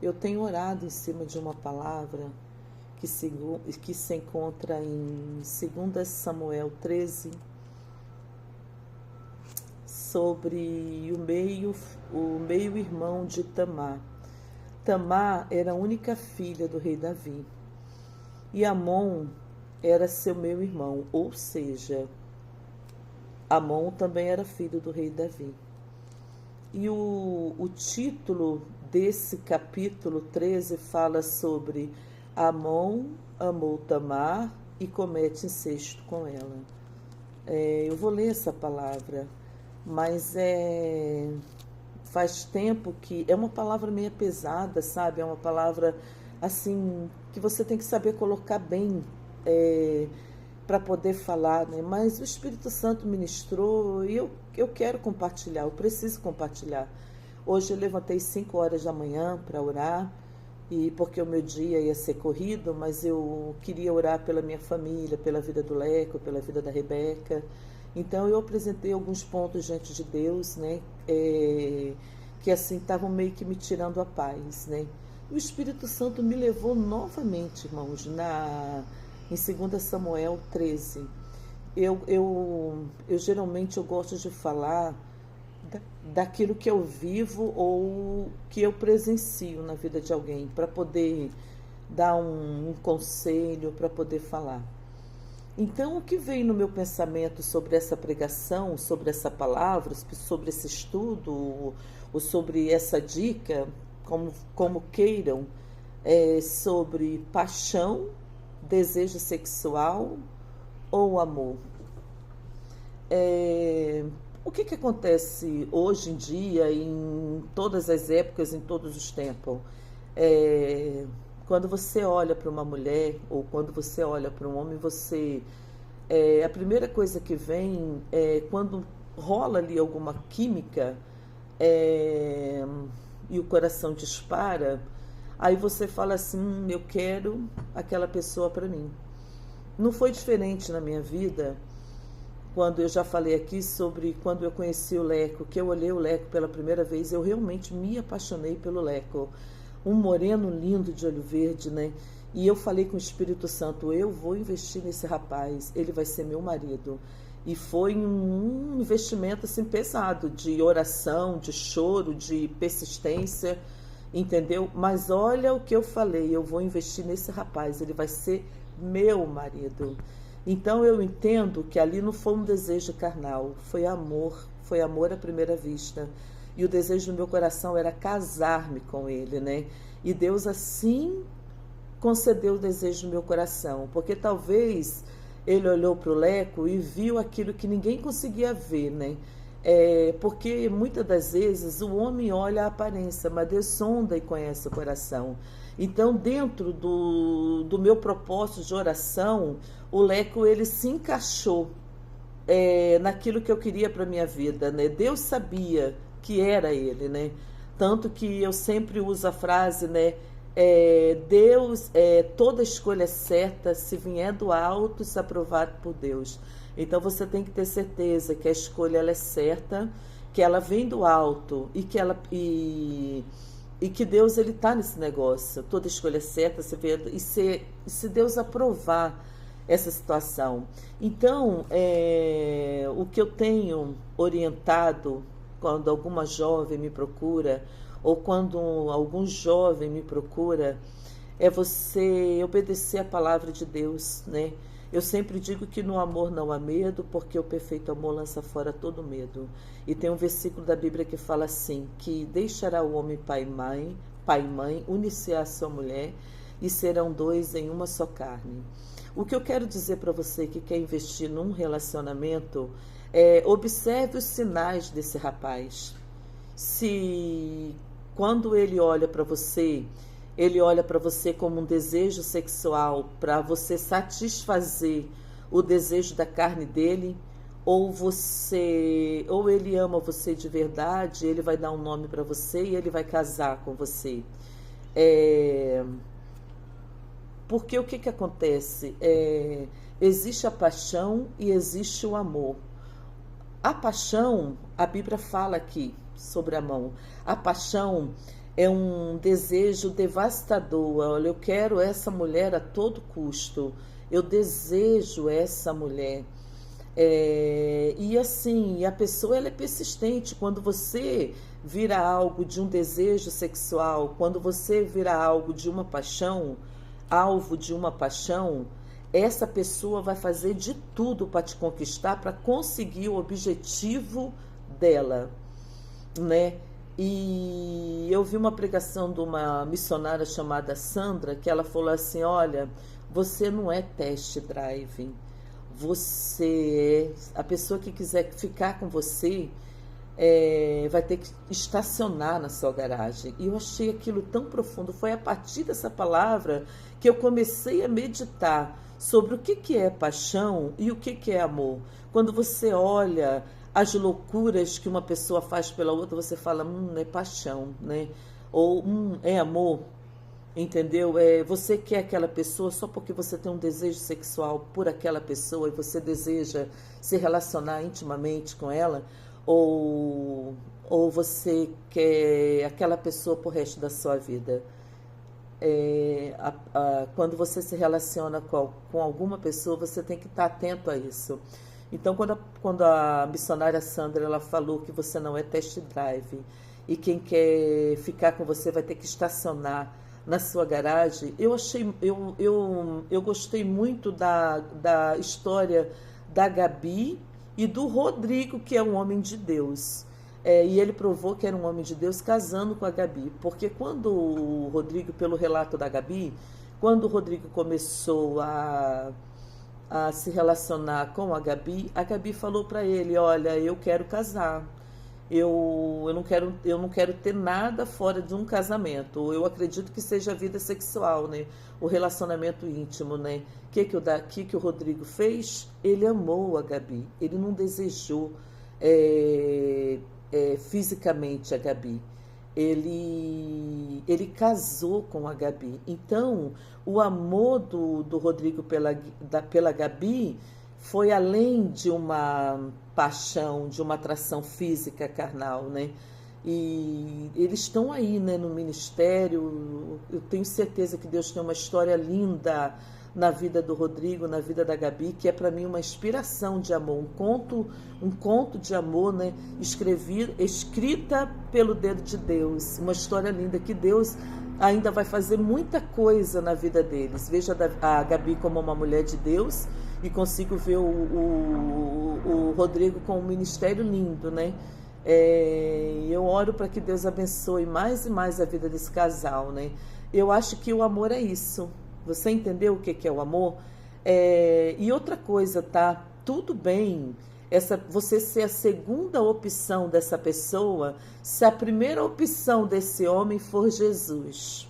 Eu tenho orado em cima de uma palavra que se encontra em 2 Samuel 13, sobre o meio-irmão de Tamar. Tamar era a única filha do rei Davi. E Amon era seu meio-irmão, ou seja, Amon também era filho do rei Davi. E o título desse capítulo 13 fala sobre Amon amou Tamar e comete incesto com ela. Eu vou ler essa palavra, mas faz tempo que é uma palavra meio pesada, sabe? É uma palavra assim que você tem que saber colocar bem para poder falar, né? Mas o Espírito Santo ministrou e eu quero compartilhar, eu preciso compartilhar. Hoje eu levantei 5 horas da manhã para orar, e porque o meu dia ia ser corrido, mas eu queria orar pela minha família, pela vida do Leco, pela vida da Rebeca. Então eu apresentei alguns pontos diante de Deus, né? Que assim estavam meio que me tirando a paz, né? O Espírito Santo me levou novamente, irmãos, em 2 Samuel 13. Eu geralmente eu gosto de falar daquilo que eu vivo ou que eu presencio na vida de alguém, para poder dar um conselho, para poder falar. Então, o que veio no meu pensamento sobre essa pregação, sobre essa palavra, sobre esse estudo, ou sobre essa dica, como queiram, sobre paixão, desejo sexual ou amor. O que acontece hoje em dia, em todas as épocas, em todos os tempos? Quando você olha para uma mulher ou quando você olha para um homem, a primeira coisa que vem é quando rola ali alguma química e o coração dispara, aí você fala assim, eu quero aquela pessoa para mim. Não foi diferente na minha vida, quando eu já falei aqui sobre quando eu conheci o Leco, que eu olhei o Leco pela primeira vez, eu realmente me apaixonei pelo Leco. Um moreno lindo de olho verde, né? E eu falei com o Espírito Santo, eu vou investir nesse rapaz, ele vai ser meu marido. E foi um investimento assim pesado, de oração, de choro, de persistência, entendeu? Mas olha o que eu falei, eu vou investir nesse rapaz, ele vai ser meu marido. Então eu entendo que ali não foi um desejo carnal, foi amor à primeira vista. E o desejo do meu coração era casar-me com ele, né? E Deus assim concedeu o desejo do meu coração, porque talvez ele olhou para o Leco e viu aquilo que ninguém conseguia ver, né? Porque muitas das vezes o homem olha a aparência, mas Deus sonda e conhece o coração. Então, dentro do meu propósito de oração, o Leco ele se encaixou naquilo que eu queria para minha vida, né? Deus sabia que era ele, né? Tanto que eu sempre uso a frase, né? Deus, toda escolha é certa se vier do alto e se aprovado por Deus. Então você tem que ter certeza que a escolha ela é certa, que ela vem do alto e que Deus ele está nesse negócio. Toda escolha é certa se Deus aprovar essa situação. Então, o que eu tenho orientado quando alguma jovem me procura, ou quando algum jovem me procura, é você obedecer a palavra de Deus, né? Eu sempre digo que no amor não há medo, porque o perfeito amor lança fora todo medo. E tem um versículo da Bíblia que fala assim, que deixará o homem pai e mãe, unir-se à sua mulher, e serão dois em uma só carne. O que eu quero dizer para você que quer investir num relacionamento, observe os sinais desse rapaz. Se quando ele olha para você como um desejo sexual para você satisfazer o desejo da carne dele, ou ele ama você de verdade, ele vai dar um nome para você e ele vai casar com você. Porque o que acontece? Existe a paixão e existe o amor. A paixão, a Bíblia fala aqui sobre a mão. A paixão é um desejo devastador. Olha, eu quero essa mulher a todo custo. Eu desejo essa mulher. E assim, a pessoa ela é persistente. Quando você vira algo de um desejo sexual, quando você vira algo de uma paixão, alvo de uma paixão, essa pessoa vai fazer de tudo para te conquistar, para conseguir o objetivo dela, né? E eu vi uma pregação de uma missionária chamada Sandra, que ela falou assim: olha, você não é test drive, você é a pessoa que quiser ficar com você, vai ter que estacionar na sua garagem. E eu achei aquilo tão profundo. Foi a partir dessa palavra que eu comecei a meditar sobre o que é paixão e o que é amor. Quando você olha as loucuras que uma pessoa faz pela outra, você fala, é paixão, né? Ou, é amor, entendeu? Você quer aquela pessoa só porque você tem um desejo sexual por aquela pessoa e você deseja se relacionar intimamente com ela, ou você quer aquela pessoa pro resto da sua vida. Quando você se relaciona com alguma pessoa, você tem que estar atento a isso. Então, quando a missionária Sandra ela falou que você não é test drive e quem quer ficar com você vai ter que estacionar na sua garagem, eu gostei muito da história da Gabi e do Rodrigo, que é um homem de Deus. E ele provou que era um homem de Deus casando com a Gabi. Porque quando o Rodrigo, pelo relato da Gabi, quando o Rodrigo começou a se relacionar com a Gabi falou para ele, olha, eu quero casar. Eu não quero ter nada fora de um casamento. Eu acredito que seja a vida sexual, né? O relacionamento íntimo, né? Que o Rodrigo fez? Ele amou a Gabi. Ele não desejou fisicamente a Gabi. Ele casou com a Gabi. Então, o amor do Rodrigo pela Gabi foi além de uma paixão, de uma atração física carnal, né? E eles estão aí, né, no ministério. Eu tenho certeza que Deus tem uma história linda na vida do Rodrigo, na vida da Gabi, que é para mim uma inspiração de amor, um conto de amor, né, escrita pelo dedo de Deus, uma história linda que Deus ainda vai fazer muita coisa na vida deles. Veja a Gabi como uma mulher de Deus e consigo ver o Rodrigo com um ministério lindo, né? Eu oro para que Deus abençoe mais e mais a vida desse casal, né? Eu acho que o amor é isso. Você entendeu o que é o amor? E outra coisa, tá? Tudo bem você ser a segunda opção dessa pessoa, se a primeira opção desse homem for Jesus.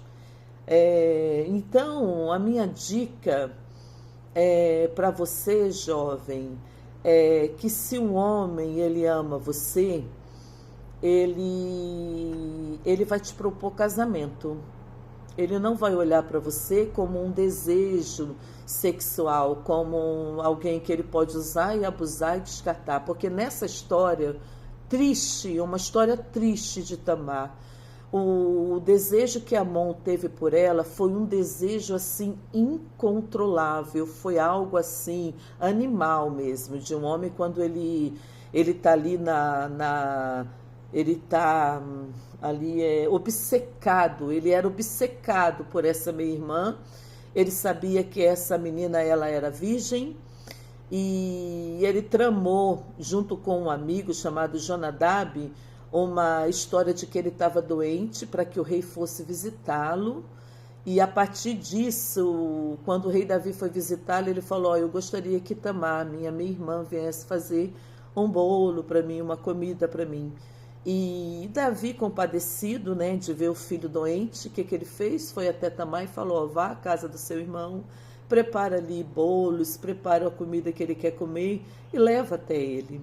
Então, a minha dica para você, jovem, é que se um homem ele ama você, ele vai te propor casamento. Ele não vai olhar para você como um desejo sexual, como alguém que ele pode usar e abusar e descartar. Porque nessa história triste, uma história triste de Tamar, o desejo que Amon teve por ela foi um desejo assim incontrolável, foi algo assim animal mesmo, de um homem quando ele está ali ele está ali obcecado, ele era obcecado por essa minha irmã. Ele sabia que essa menina ela era virgem e ele tramou junto com um amigo chamado Jonadab uma história de que ele estava doente para que o rei fosse visitá-lo. E a partir disso, quando o rei Davi foi visitá-lo, ele falou: eu gostaria que Tamar, minha irmã, viesse fazer um bolo para mim, uma comida para mim. E Davi, compadecido, né, de ver o filho doente, o que ele fez? Foi até Tamar e falou: vá à casa do seu irmão, prepara ali bolos, prepara a comida que ele quer comer e leva até ele.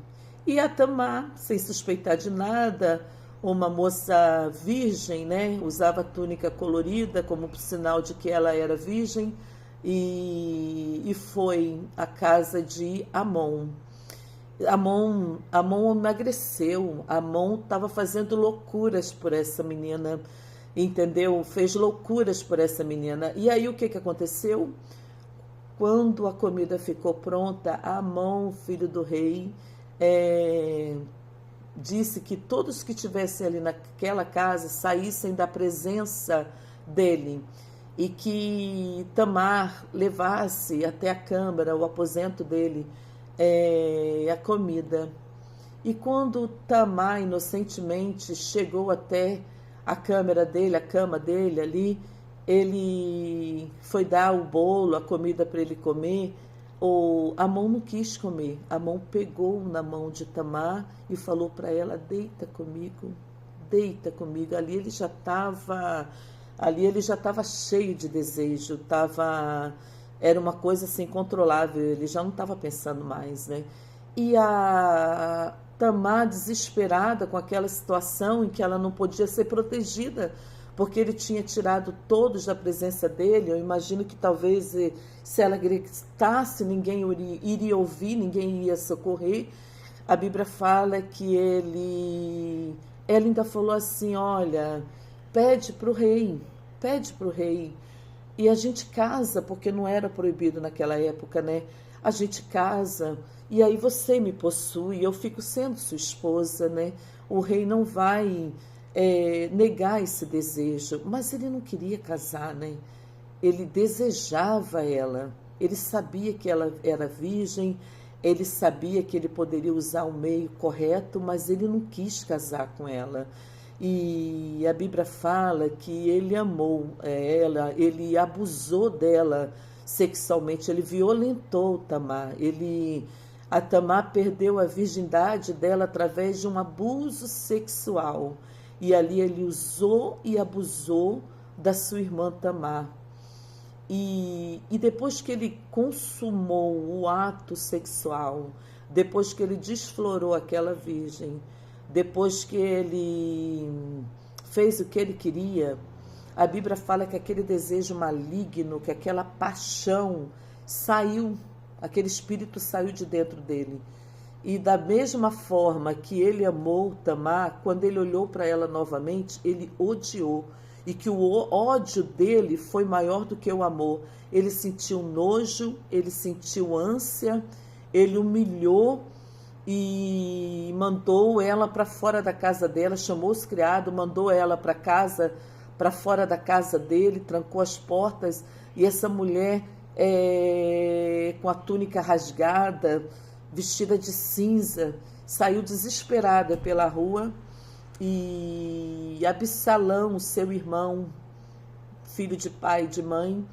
E a Tamar, sem suspeitar de nada, uma moça virgem, né, usava túnica colorida como sinal de que ela era virgem, e foi à casa de Amon. Amon emagreceu, Amon estava fazendo loucuras por essa menina, entendeu? Fez loucuras por essa menina. E aí o que aconteceu? Quando a comida ficou pronta, Amon, filho do rei, disse que todos que estivessem ali naquela casa saíssem da presença dele e que Tamar levasse até a câmara, o aposento dele, a comida. E quando Tamar inocentemente chegou até a câmara dele, a cama dele ali, ele foi dar o bolo, a comida para ele comer. Amon não quis comer. Amon pegou na mão de Tamar e falou para ela: deita comigo, deita comigo. Ali ele já estava cheio de desejo, era uma coisa assim incontrolável, ele já não estava pensando mais, né? E a Tamar, desesperada com aquela situação em que ela não podia ser protegida, porque ele tinha tirado todos da presença dele. Eu imagino que talvez se ela gritasse, ninguém iria ouvir, ninguém iria socorrer. A Bíblia fala que ela ainda falou assim: olha, pede para o rei, pede para o rei. E a gente casa, porque não era proibido naquela época, né? A gente casa e aí você me possui, eu fico sendo sua esposa, né? O rei não vai negar esse desejo, mas ele não queria casar, né? Ele desejava ela, ele sabia que ela era virgem, ele sabia que ele poderia usar o meio correto, mas ele não quis casar com ela. E a Bíblia fala que ele amou ela, ele abusou dela sexualmente, ele violentou Tamar. A Tamar perdeu a virgindade dela através de um abuso sexual. E ali ele usou e abusou da sua irmã Tamar. E depois que ele consumou o ato sexual, depois que ele desflorou aquela virgem, depois que ele fez o que ele queria, a Bíblia fala que aquele desejo maligno, que aquela paixão saiu, aquele espírito saiu de dentro dele. E da mesma forma que ele amou Tamar, quando ele olhou para ela novamente, ele odiou. E que o ódio dele foi maior do que o amor. Ele sentiu nojo, ele sentiu ânsia, ele humilhou e mandou ela para fora da casa dela, chamou os criados, mandou ela para casa, para fora da casa dele, trancou as portas. E essa mulher, com a túnica rasgada, vestida de cinza, saiu desesperada pela rua. E Absalão, seu irmão, filho de pai e de mãe,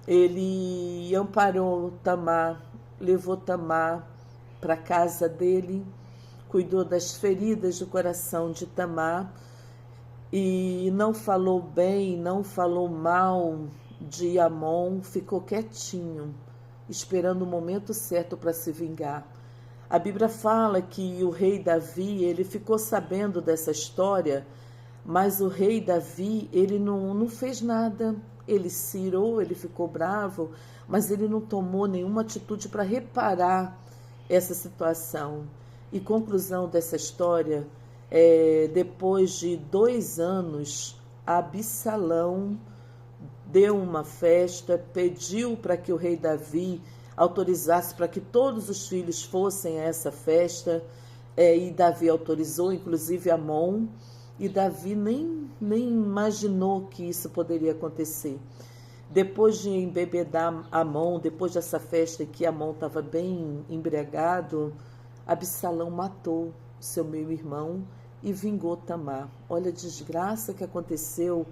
ele amparou Tamar, levou Tamar para a casa dele, cuidou das feridas do coração de Tamar e não falou bem, não falou mal de Amon, ficou quietinho, esperando o momento certo para se vingar. A Bíblia fala que o rei Davi, ele ficou sabendo dessa história, mas o rei Davi, ele não fez nada. Ele se irou, ele ficou bravo, mas ele não tomou nenhuma atitude para reparar essa situação. E conclusão dessa história, depois de 2 anos, Absalão deu uma festa, pediu para que o rei Davi autorizasse para que todos os filhos fossem a essa festa, e Davi autorizou, inclusive Amon, e Davi nem imaginou que isso poderia acontecer. Depois de embebedar Amon, depois dessa festa que Amon estava bem embriagado, Absalão matou seu meio-irmão e vingou Tamar. Olha a desgraça que aconteceu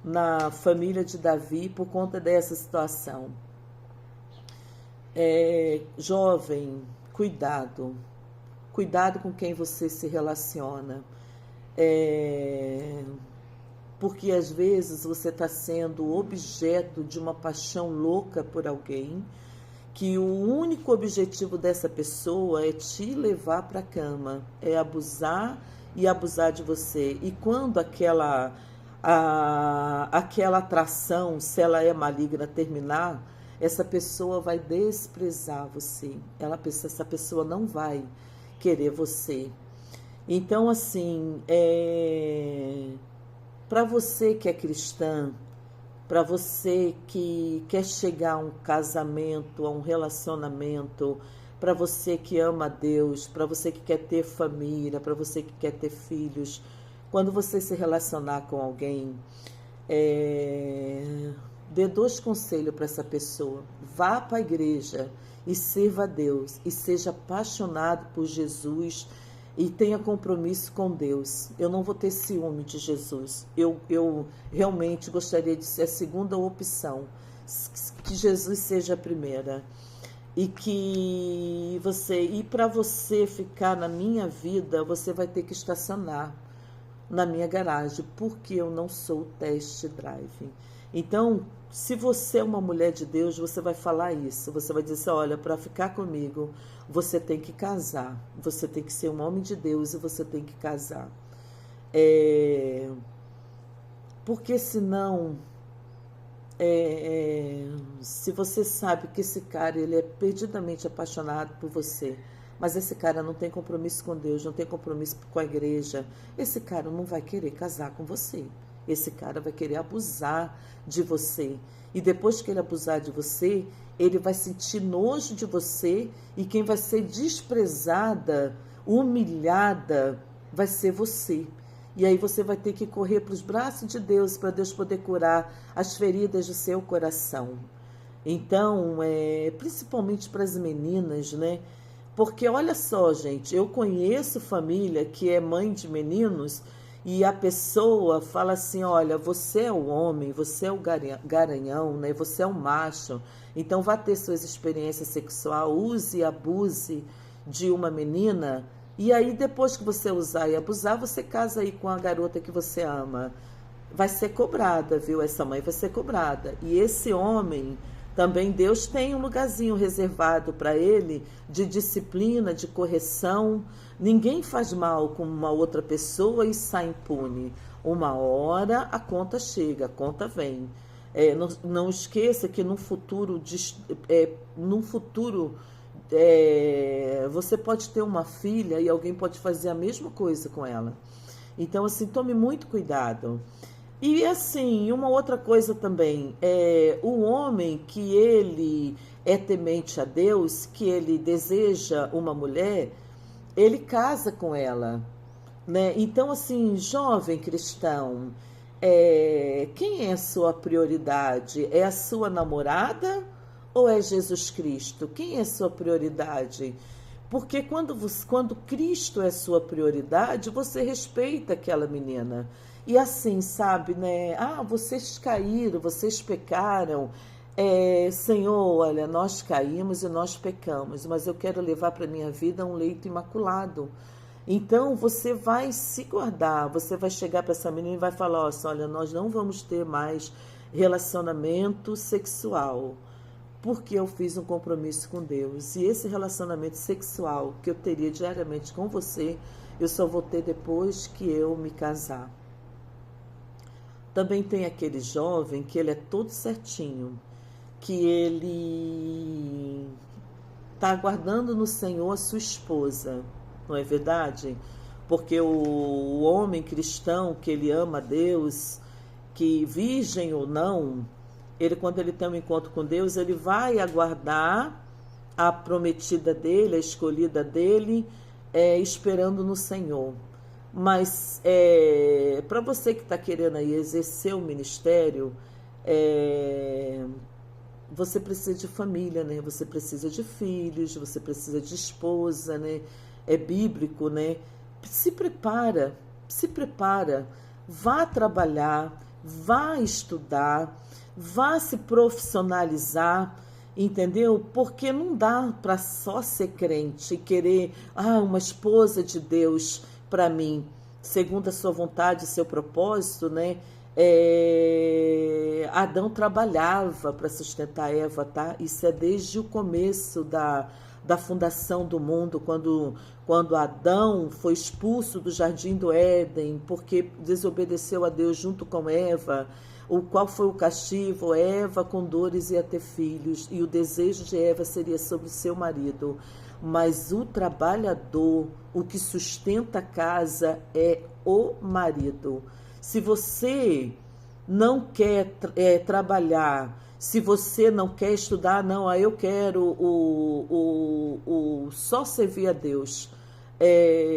na família de Davi por conta dessa situação. Jovem, cuidado com quem você se relaciona, porque às vezes você está sendo objeto de uma paixão louca por alguém, que o único objetivo dessa pessoa é te levar para a cama, é abusar e abusar de você. E quando aquela atração, se ela é maligna, terminar, essa pessoa vai desprezar você. Essa pessoa não vai querer você. Então, assim, para você que é cristã, para você que quer chegar a um casamento, a um relacionamento, para você que ama a Deus, para você que quer ter família, para você que quer ter filhos, quando você se relacionar com alguém, dê 2 conselhos para essa pessoa. Vá para a igreja e sirva a Deus, e seja apaixonado por Jesus, e tenha compromisso com Deus. Eu não vou ter ciúme de Jesus. Eu realmente gostaria de ser a segunda opção. Que Jesus seja a primeira. E para você ficar na minha vida, você vai ter que estacionar na minha garagem, porque eu não sou test drive. Então, se você é uma mulher de Deus, você vai falar isso. Você vai dizer assim, olha, para ficar comigo, você tem que casar. Você tem que ser um homem de Deus e você tem que casar. Porque senão, se você sabe que esse cara ele é perdidamente apaixonado por você, mas esse cara não tem compromisso com Deus, não tem compromisso com a igreja, esse cara não vai querer casar com você. Esse cara vai querer abusar de você. E depois que ele abusar de você, ele vai sentir nojo de você, e quem vai ser desprezada, humilhada, vai ser você. E aí você vai ter que correr para os braços de Deus, para Deus poder curar as feridas do seu coração. Então, principalmente para as meninas, né? Porque olha só, gente, eu conheço família que é mãe de meninos, e a pessoa fala assim, olha, você é o homem, você é o garanhão, né? Você é o macho, então vá ter suas experiências sexuais, use e abuse de uma menina, e aí depois que você usar e abusar, você casa aí com a garota que você ama. Vai ser cobrada, viu? Essa mãe vai ser cobrada. E esse homem, também Deus tem um lugarzinho reservado para ele de disciplina, de correção. Ninguém faz mal com uma outra pessoa e sai impune. Uma hora a conta chega, a conta vem. Não esqueça que no futuro, você pode ter uma filha e alguém pode fazer a mesma coisa com ela. Então, assim, tome muito cuidado. E, assim, uma outra coisa também, o homem que ele é temente a Deus, que ele deseja uma mulher, ele casa com ela, né? Então, assim, jovem cristão, quem é a sua prioridade? É a sua namorada ou é Jesus Cristo? Quem é a sua prioridade? Porque quando Cristo é a sua prioridade, você respeita aquela menina. E assim, sabe, né? Vocês caíram, vocês pecaram. Senhor, olha, nós caímos e nós pecamos, mas eu quero levar para a minha vida um leito imaculado. Então, você vai se guardar, você vai chegar para essa menina e vai falar, olha, nós não vamos ter mais relacionamento sexual, porque eu fiz um compromisso com Deus. E esse relacionamento sexual que eu teria diariamente com você, eu só vou ter depois que eu me casar. Também tem aquele jovem que ele é todo certinho, que ele está aguardando no Senhor a sua esposa, não é verdade? Porque o homem cristão que ele ama a Deus, que virgem ou não, ele, quando ele tem um encontro com Deus, ele vai aguardar a prometida dele, a escolhida dele, esperando no Senhor. Mas para você que está querendo aí exercer o ministério, você precisa de família, né? Você precisa de filhos, você precisa de esposa, né? É bíblico, né? Se prepara, vá trabalhar, vá estudar, vá se profissionalizar, entendeu? Porque não dá para só ser crente e querer uma esposa de Deus para mim, segundo a sua vontade e seu propósito, né? Adão trabalhava para sustentar Eva, tá? Isso é desde o começo da fundação do mundo, quando Adão foi expulso do jardim do Éden, porque desobedeceu a Deus junto com Eva. Qual foi o castigo? Eva com dores ia ter filhos, e o desejo de Eva seria sobre o seu marido. Mas o trabalhador, o que sustenta a casa é o marido. Se você não quer trabalhar, se você não quer estudar, não, aí eu quero só servir a Deus.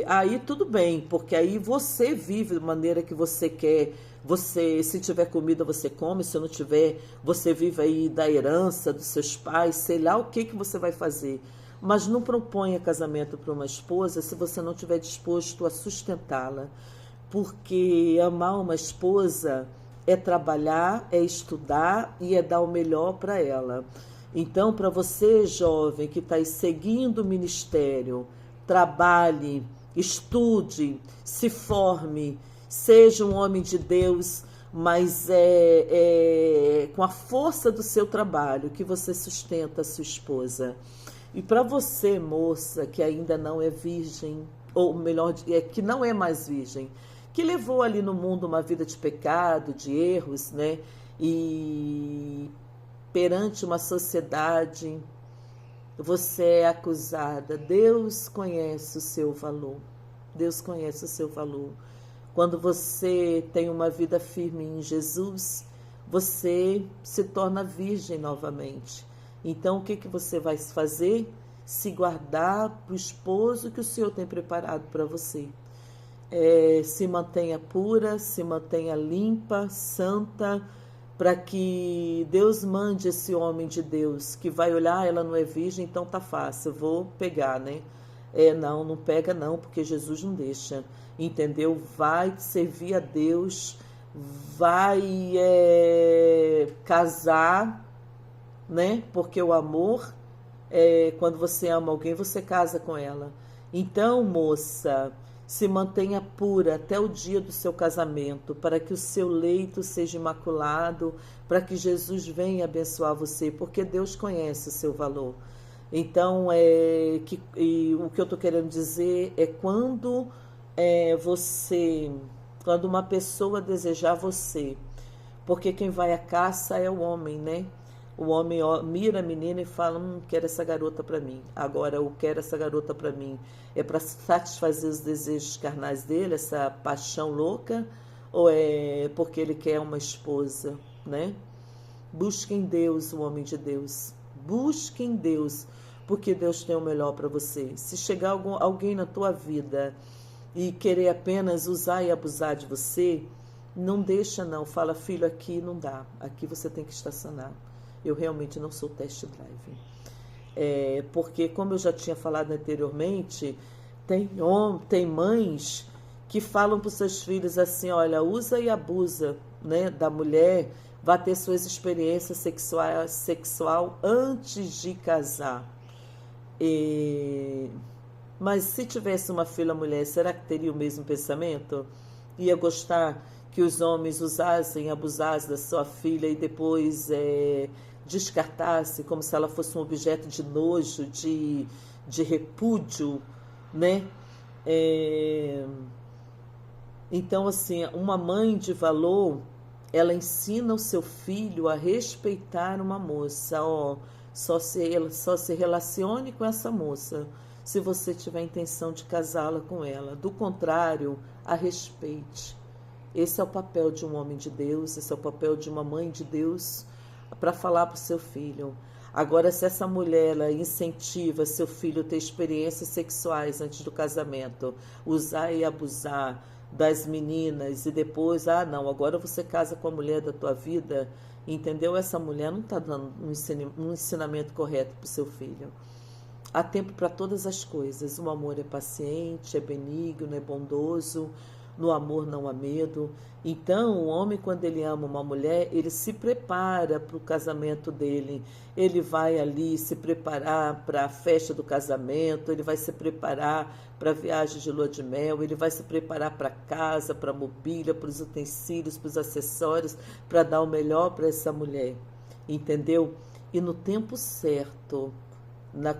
Aí tudo bem, porque aí você vive da maneira que você quer. Você, se tiver comida, você come, se não tiver, você vive aí da herança dos seus pais, sei lá o que você vai fazer. Mas não proponha casamento para uma esposa se você não estiver disposto a sustentá-la. Porque amar uma esposa é trabalhar, é estudar e é dar o melhor para ela. Então, para você, jovem, que está aí seguindo o ministério, trabalhe, estude, se forme, seja um homem de Deus, mas com a força do seu trabalho que você sustenta a sua esposa. E para você, moça, que ainda não é virgem, ou melhor, que não é mais virgem, que levou ali no mundo uma vida de pecado, de erros, né? E perante uma sociedade, você é acusada. Deus conhece o seu valor. Deus conhece o seu valor. Quando você tem uma vida firme em Jesus, você se torna virgem novamente. Então, o que você vai fazer? Se guardar para o esposo que o Senhor tem preparado para você. Se mantenha pura, se mantenha limpa, santa, para que Deus mande esse homem de Deus, que vai olhar, ela não é virgem, então tá fácil, eu vou pegar, né? Não pega não, porque Jesus não deixa, entendeu? Vai servir a Deus, vai casar, né? Porque o amor, quando você ama alguém, você casa com ela. Então, moça, se mantenha pura até o dia do seu casamento, para que o seu leito seja imaculado, para que Jesus venha abençoar você, porque Deus conhece o seu valor. Então, o que eu estou querendo dizer é quando quando uma pessoa desejar você, porque quem vai à caça é o homem, né? O homem mira a menina e fala, quero essa garota para mim. Agora, eu quero essa garota para mim. É para satisfazer os desejos carnais dele, essa paixão louca? Ou é porque ele quer uma esposa, né? Busque em Deus, o homem de Deus. Busque em Deus, porque Deus tem o melhor para você. Se chegar alguém na tua vida e querer apenas usar e abusar de você, não deixa não. Fala, filho, aqui não dá. Aqui você tem que estacionar. Eu realmente não sou test drive. Porque, como eu já tinha falado anteriormente, tem mães que falam para os seus filhos assim, olha, usa e abusa, né, da mulher, vai ter suas experiências sexual antes de casar. Mas se tivesse uma filha mulher, será que teria o mesmo pensamento? Ia gostar que os homens usassem, abusassem da sua filha e depois descartasse como se ela fosse um objeto de nojo, de repúdio, né? Então, assim, uma mãe de valor, ela ensina o seu filho a respeitar uma moça. Só se relacione com essa moça se você tiver a intenção de casá-la com ela. Do contrário, a respeite. Esse é o papel de um homem de Deus, esse é o papel de uma mãe de Deus, para falar para o seu filho. Agora, se essa mulher ela incentiva seu filho a ter experiências sexuais antes do casamento, usar e abusar das meninas e depois, não, agora você casa com a mulher da tua vida, entendeu? Essa mulher não está dando um ensinamento correto para o seu filho. Há tempo para todas as coisas. O amor é paciente, é benigno, é bondoso. No amor não há medo. Então, o homem, quando ele ama uma mulher, ele se prepara para o casamento dele. Ele vai ali se preparar para a festa do casamento, ele vai se preparar para a viagem de lua de mel, ele vai se preparar para a casa, para a mobília, para os utensílios, para os acessórios, para dar o melhor para essa mulher. Entendeu? E no tempo certo,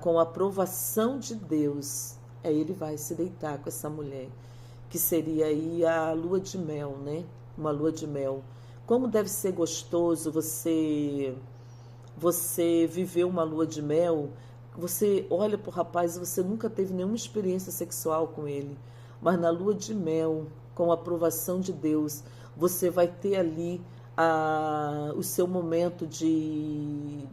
com a aprovação de Deus, aí ele vai se deitar com essa mulher, que seria aí a lua de mel, né? Uma lua de mel. Como deve ser gostoso você viver uma lua de mel. Você olha para o rapaz e você nunca teve nenhuma experiência sexual com ele, mas na lua de mel, com a aprovação de Deus, você vai ter ali o seu momento de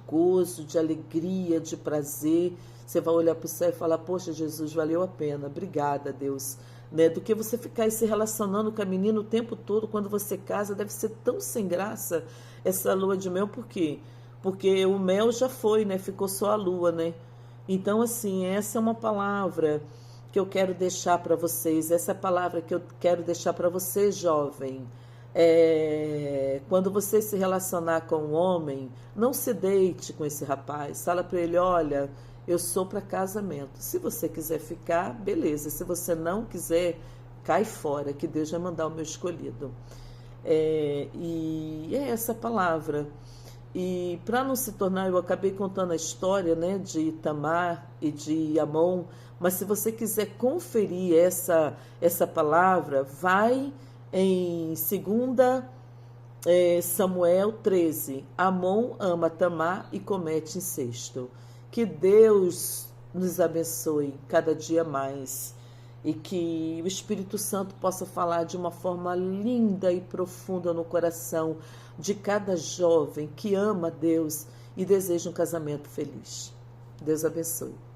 gozo, de alegria, de prazer. Você vai olhar para o céu e falar, poxa, Jesus, valeu a pena, obrigada, Deus. Né? Do que você ficar aí se relacionando com a menina o tempo todo, quando você casa, deve ser tão sem graça essa lua de mel. Por quê? Porque o mel já foi, né? Ficou só a lua, né? Então, assim, essa é uma palavra que eu quero deixar para vocês, essa é a palavra que eu quero deixar para você, jovem. Quando você se relacionar com um homem, não se deite com esse rapaz, fala para ele, olha, eu sou para casamento, se você quiser ficar, beleza, se você não quiser, cai fora, que Deus vai mandar o meu escolhido. E é essa palavra. E para não se tornar, eu acabei contando a história, né, de Tamar e de Amon, mas se você quiser conferir essa palavra, vai em 2 Samuel 13. Amon ama Tamar e comete incesto. Que Deus nos abençoe cada dia mais e que o Espírito Santo possa falar de uma forma linda e profunda no coração de cada jovem que ama Deus e deseja um casamento feliz. Deus abençoe.